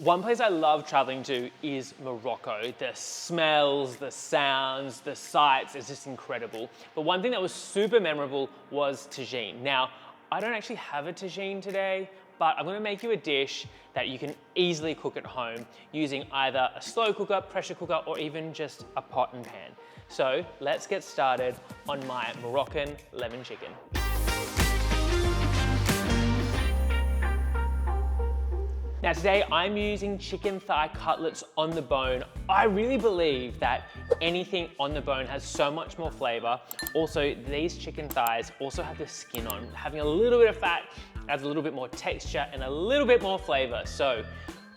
One place I love traveling to is Morocco. The smells, the sounds, the sights, it's just incredible. But one thing that was super memorable was tagine. Now, I don't actually have a tagine today, but I'm gonna make you a dish that you can easily cook at home using either a slow cooker, pressure cooker, or even just a pot and pan. So let's get started on my Moroccan lemon chicken. Now today I'm using chicken thigh cutlets on the bone. I really believe that anything on the bone has so much more flavor. Also, these chicken thighs also have the skin on. Having a little bit of fat adds a little bit more texture and a little bit more flavor. So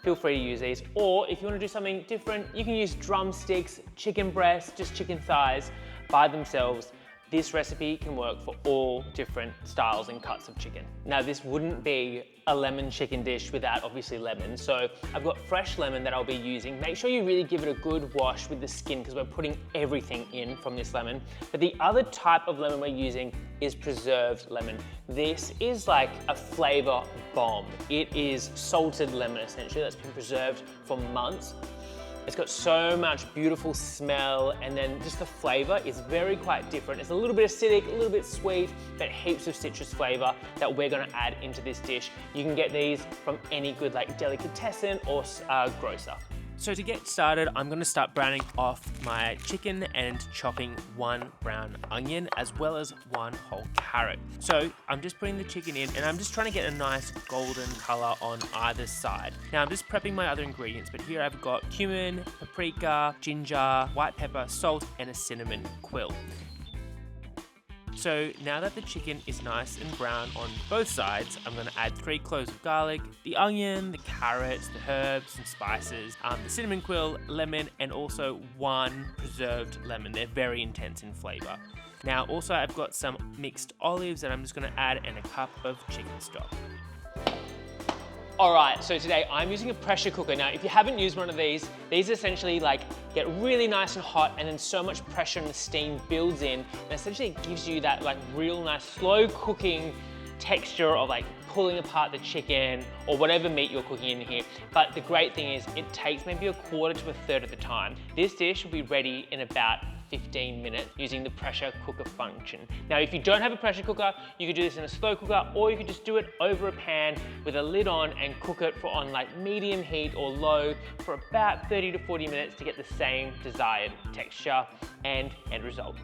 feel free to use these. Or if you want to do something different, you can use drumsticks, chicken breasts, just chicken thighs by themselves. This recipe can work for all different styles and cuts of chicken. Now this wouldn't be a lemon chicken dish without obviously lemon. So I've got fresh lemon that I'll be using. Make sure you really give it a good wash with the skin because we're putting everything in from this lemon. But the other type of lemon we're using is preserved lemon. This is like a flavor bomb. It is salted lemon essentially that's been preserved for months. It's got so much beautiful smell, and then just the flavor is quite different. It's a little bit acidic, a little bit sweet, but heaps of citrus flavor that we're gonna add into this dish. You can get these from any good like delicatessen or grocer. So to get started, I'm gonna start browning off my chicken and chopping one brown onion as well as one whole carrot. So I'm just putting the chicken in and I'm just trying to get a nice golden color on either side. Now I'm just prepping my other ingredients, but here I've got cumin, paprika, ginger, white pepper, salt, and a cinnamon quill. So now that the chicken is nice and brown on both sides, I'm gonna add 3 cloves of garlic, the onion, the carrots, the herbs and spices, the cinnamon quill, lemon, and also 1 preserved lemon. They're very intense in flavor. Now also I've got some mixed olives that I'm just gonna add and a cup of chicken stock. All right, so today I'm using a pressure cooker. Now, if you haven't used one of these essentially like get really nice and hot and then so much pressure and the steam builds in and essentially it gives you that like real nice slow cooking texture of like pulling apart the chicken or whatever meat you're cooking in here. But the great thing is it takes maybe a quarter to a third of the time. This dish will be ready in about 15 minutes using the pressure cooker function. Now, if you don't have a pressure cooker, you could do this in a slow cooker or you could just do it over a pan with a lid on and cook it on like medium heat or low for about 30 to 40 minutes to get the same desired texture and end result.